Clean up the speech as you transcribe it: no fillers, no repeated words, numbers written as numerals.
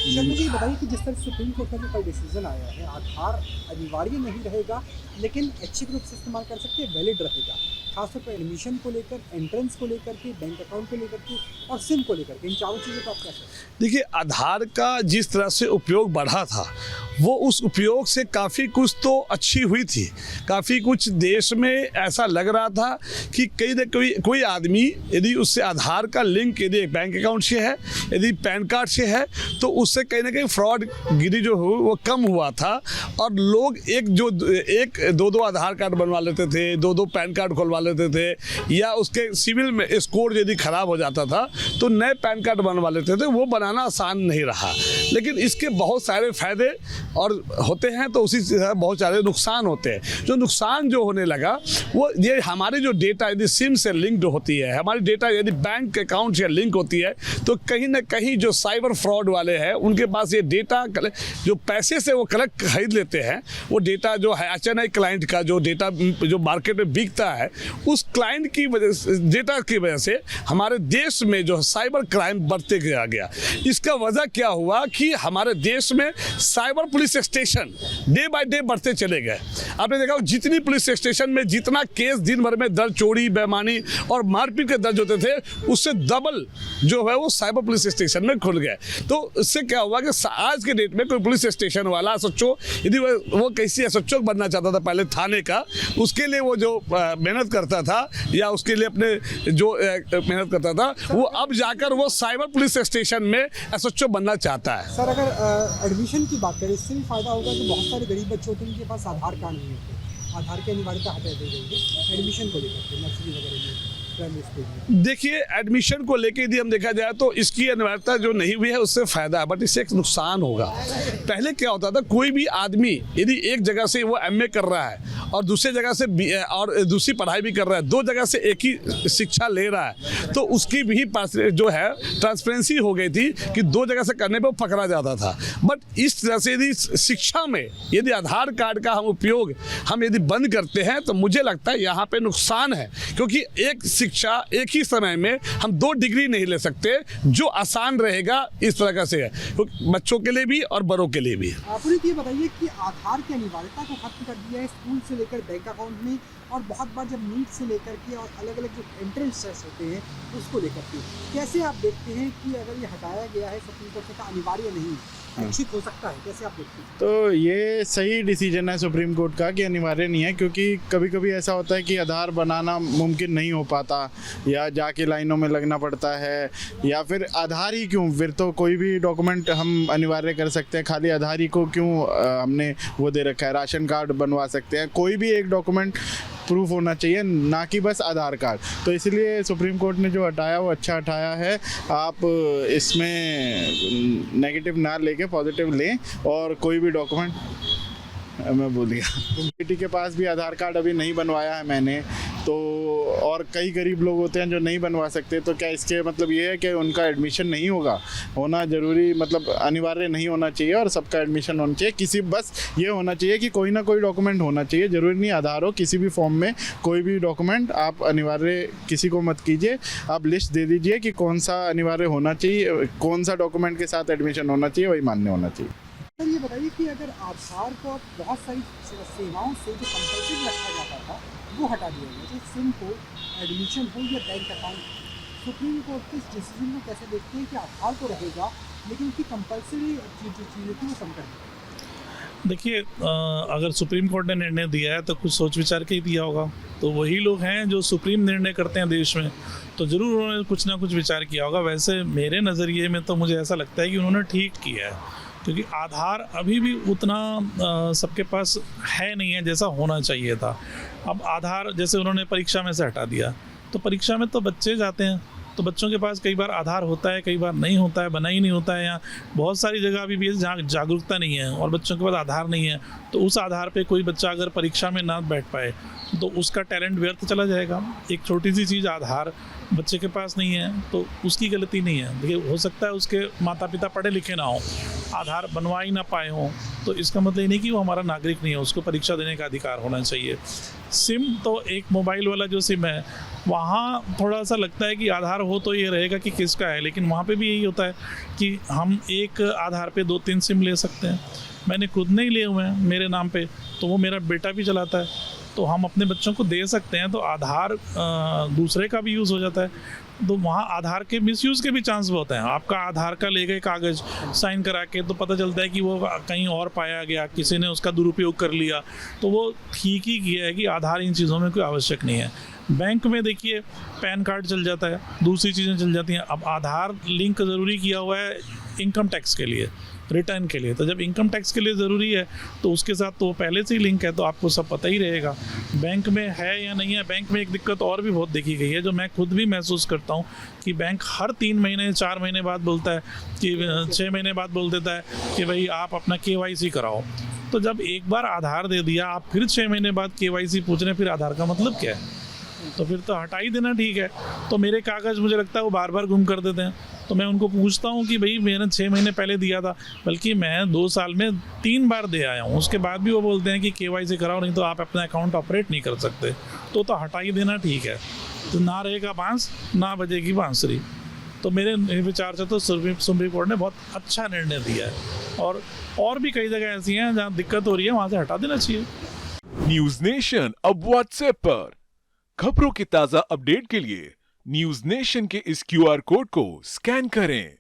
Sir मुझे ये बताइए कि जिस तरह सुप्रीम कोर्ट का जो कल डिसीजन आया है, आधार अनिवार्य नहीं रहेगा, लेकिन ऐच्छिक रूप से इस्तेमाल कर सकते हैं, वैलिड रहेगा। खासतौर पर एडमिशन को लेकर, एंट्रेंस को लेकर के, बैंक अकाउंट को लेकर के और सिम को लेकर के, इन चारों चीज़ों का आप क्या कहते हैं? देखिए, आधार का जिस तरह से उपयोग बढ़ा था, वो उस उपयोग से काफ़ी कुछ तो अच्छी हुई थी। काफ़ी कुछ देश में ऐसा लग रहा था कि कोई आदमी यदि उससे आधार का लिंक यदि एक बैंक अकाउंट से है, यदि पैन कार्ड से है, तो उससे कहीं ना कहीं फ्रॉड गिरी जो हो वो कम हुआ था। और लोग एक दो आधार कार्ड बनवा लेते थे, दो पैन कार्ड खुलवा लेते थे, या उसके सिविल में स्कोर यदि खराब हो जाता था तो नए पैन कार्ड बनवा लेते थे। वो बनाना आसान नहीं रहा, लेकिन इसके बहुत सारे फायदे और होते हैं, तो उसी तरह बहुत सारे नुकसान होते हैं। जो नुकसान जो होने लगा वो ये हमारी जो डेटा यदि सिम से लिंक्ड होती है, हमारी डेटा यदि बैंक अकाउंट से लिंक होती है, तो कहीं ना कहीं जो साइबर फ्रॉड वाले हैं उनके पास ये डेटा जो पैसे से वो कलेक्ट खरीद लेते हैं, वो डेटा जो है अचानक क्लाइंट का जो डेटा जो मार्केट में बिकता है, उस क्लाइंट की वजह से, डेटा की वजह से हमारे देश में जो साइबर क्राइम बढ़ते गया। इसका वजह क्या हुआ कि हमारे देश में cyber police station day by day बढ़ते चले गए। आपने देखा जितनी पुलिस स्टेशन में जितना केस दिन भर में दर्ज, चोरी, बेईमानी और मारपीट के दर्ज होते थे, उससे डबल जो है वो साइबर पुलिस स्टेशन में खुल गए। तो इससे क्या हुआ कि आज के डेट में कोई पुलिस स्टेशन वाला एसएचओ यदि वो कैसी एसएचओ बनना चाहता था पहले थाने का, उसके लिए वो जो मेहनत करता था या उसके लिए अपने जो मेहनत करता था, वो अब जाकर वो साइबर पुलिस स्टेशन में एसएचओ बनना चाहता है। सर अगर एडमिशन की बात करें, इससे भी फायदा होगा कि बहुत सारे गरीब बच्चे होते हैं जिनके पास आधार कार्ड नहीं होते। आधार की अनिवार्यता हटा दी गई है एडमिशन को लेकर के, नर्सरी वगैरह में, प्राइमरी स्कूल में। देखिए, एडमिशन को लेके यदि हम देखा जाए तो इसकी अनिवार्यता जो नहीं हुई है उससे फायदा है, बट इससे एक नुकसान होगा। पहले क्या होता था, कोई भी आदमी यदि एक जगह से वो एमए कर रहा है और दूसरी जगह से और दूसरी पढ़ाई भी कर रहा है, दो जगह से एक ही शिक्षा ले रहा है, तो उसकी भी जो है ट्रांसपेरेंसी हो गई थी कि दो जगह से करने पे वो पकड़ा जाता था। बट इस तरह से यदि शिक्षा में यदि आधार कार्ड का हम उपयोग हम यदि बंद करते हैं, तो मुझे लगता है यहाँ पे नुकसान है, क्योंकि एक शिक्षा एक ही समय में हम 2 डिग्री नहीं ले सकते, जो आसान रहेगा इस तरह से है, बच्चों के लिए भी और बड़ों के लिए भी। आप ये बताइए कि आधार की अनिवार्यता को खत्म कर दिया है स्कूल से लेकर बैंक अकाउंट में, और बहुत बार जब नीट से लेकर के और अलग अलग जो एंट्रेंस टेस्ट होते हैं उसको लेकर के, कैसे आप देखते हैं कि अगर ये हटाया गया है सुप्रीम कोर्ट से, अनिवार्य नहीं ऐच्छिक हो सकता है, कैसे आप देखते हैं? तो ये सही डिसीजन है सुप्रीम कोर्ट का कि अनिवार्य नहीं है, क्योंकि कभी कभी ऐसा होता है कि आधार बनाना मुमकिन नहीं हो पाता, या जाके लाइनों में लगना पड़ता है, या फिर आधार ही क्यों, फिर तो कोई भी डॉक्यूमेंट हम अनिवार्य कर सकते हैं, खाली आधार ही को क्यों हमने वो दे रखा है। राशन कार्ड बनवा सकते हैं, कोई भी एक डॉक्यूमेंट प्रूफ होना चाहिए, ना कि बस आधार कार्ड। तो इसलिए सुप्रीम कोर्ट ने जो हटाया वो अच्छा हटाया है। आप इसमें नेगेटिव ना लेके पॉजिटिव लें, और कोई भी डॉक्यूमेंट, मैं भूल गया, बेटी के पास भी आधार कार्ड अभी नहीं बनवाया है मैंने, तो और कई गरीब लोग होते हैं जो नहीं बनवा सकते, तो क्या इसके मतलब ये है कि उनका एडमिशन नहीं होना ज़रूरी, मतलब अनिवार्य नहीं होना चाहिए, और सबका एडमिशन होना चाहिए। किसी बस ये होना चाहिए कि कोई ना कोई डॉक्यूमेंट होना चाहिए, ज़रूरी नहीं आधार हो, किसी भी फॉर्म में कोई भी डॉक्यूमेंट आप अनिवार्य किसी को मत कीजिए। आप लिस्ट दे दीजिए कि कौन सा अनिवार्य होना चाहिए, कौन सा डॉक्यूमेंट के साथ एडमिशन होना चाहिए, वही मान्य होना चाहिए। सर ये बताइए कि अगर आधार को बहुत सारी सेवाओं से जो कंपल्सरी रखा जाता था वो हटा दिया गया, चाहे सिम हो, एडमिशन हो या बैंक अकाउंट, सुप्रीम कोर्ट के इस डिसीजन को कैसे देखते हैं कि आधार तो रहेगा लेकिन उसकी कंपल्सरी चीज़ें थी वो कम कर दी? देखिए, अगर सुप्रीम कोर्ट ने निर्णय दिया है तो कुछ सोच विचार के ही दिया होगा। तो वही लोग हैं जो सुप्रीम निर्णय करते हैं देश में, तो ज़रूर उन्होंने कुछ ना कुछ विचार किया होगा। वैसे मेरे नज़रिए में तो मुझे ऐसा लगता है कि उन्होंने ठीक किया है, क्योंकि आधार अभी भी उतना सबके पास है नहीं है जैसा होना चाहिए था। अब आधार जैसे उन्होंने परीक्षा में से हटा दिया, तो परीक्षा में तो बच्चे जाते हैं, तो बच्चों के पास कई बार आधार होता है, कई बार नहीं होता है, बना ही नहीं होता है। या बहुत सारी जगह अभी भी है जहाँ जागरूकता नहीं है और बच्चों के पास आधार नहीं है, तो उस आधार पे कोई बच्चा अगर परीक्षा में ना बैठ पाए तो उसका टैलेंट व्यर्थ चला जाएगा। एक छोटी सी चीज़ आधार बच्चे के पास नहीं है तो उसकी गलती नहीं है। देखिए, हो सकता है उसके माता पिता पढ़े लिखे ना हो, आधार बनवा ही ना पाए हों, तो इसका मतलब ये नहीं कि वो हमारा नागरिक नहीं है, उसको परीक्षा देने का अधिकार होना चाहिए। सिम तो एक मोबाइल वाला जो सिम है वहाँ थोड़ा सा लगता है कि आधार हो तो ये रहेगा कि किसका है, लेकिन वहाँ पे भी यही होता है कि हम एक आधार पे 2-3 सिम ले सकते हैं। मैंने खुद नहीं लिए हुए हैं मेरे नाम पे, तो वो मेरा बेटा भी चलाता है, तो हम अपने बच्चों को दे सकते हैं, तो आधार दूसरे का भी यूज़ हो जाता है। तो वहाँ आधार के मिसयूज़ के भी चांस बहुत हैं। आपका आधार का ले गए कागज़ साइन करा के, तो पता चलता है कि वो कहीं और पाया गया, किसी ने उसका दुरुपयोग कर लिया, तो वो ठीक ही किया है कि आधार इन चीज़ों में कोई आवश्यक नहीं है। बैंक में देखिए पैन कार्ड चल जाता है, दूसरी चीज़ें चल जाती हैं। अब आधार लिंक ज़रूरी किया हुआ है इनकम टैक्स के लिए, रिटर्न के लिए, तो जब इनकम टैक्स के लिए ज़रूरी है तो उसके साथ तो पहले से ही लिंक है, तो आपको सब पता ही रहेगा। बैंक में है या नहीं है, बैंक में एक दिक्कत और भी बहुत देखी गई है, जो मैं खुद भी महसूस करता हूँ कि बैंक हर 3 महीने 4 महीने बाद बोलता है कि 6 महीने बाद बोल देता है कि भाई आप अपना KYC कराओ। तो जब एक बार आधार दे दिया, आप फिर 6 महीने बाद KYC पूछ रहे हैं, फिर आधार का मतलब क्या है? तो फिर तो हटा ही देना ठीक है। तो मेरे कागज़ मुझे लगता है वो बार बार गुम कर देते हैं, तो मैं उनको पूछता हूँ कि भाई मैंने 6 महीने पहले दिया था, बल्कि मैं 2 साल में 3 बार दे आया हूँ, उसके बाद भी वो बोलते हैं कि KYC कराओ, नहीं तो आप अपना अकाउंट ऑपरेट नहीं कर सकते। तो हटा ही देना ठीक है, तो ना रहेगा बांस ना बजेगी बांसुरी। तो मेरे विचार से तो सुप्रीम कोर्ट ने बहुत अच्छा निर्णय दिया है, और भी कई जगह ऐसी हैं जहाँ दिक्कत हो रही है, वहाँ से हटा देना चाहिए। न्यूज नेशन अब व्हाट्सएप पर खबरों के ताजा अपडेट के लिए न्यूज नेशन के इस QR कोड को स्कैन करें।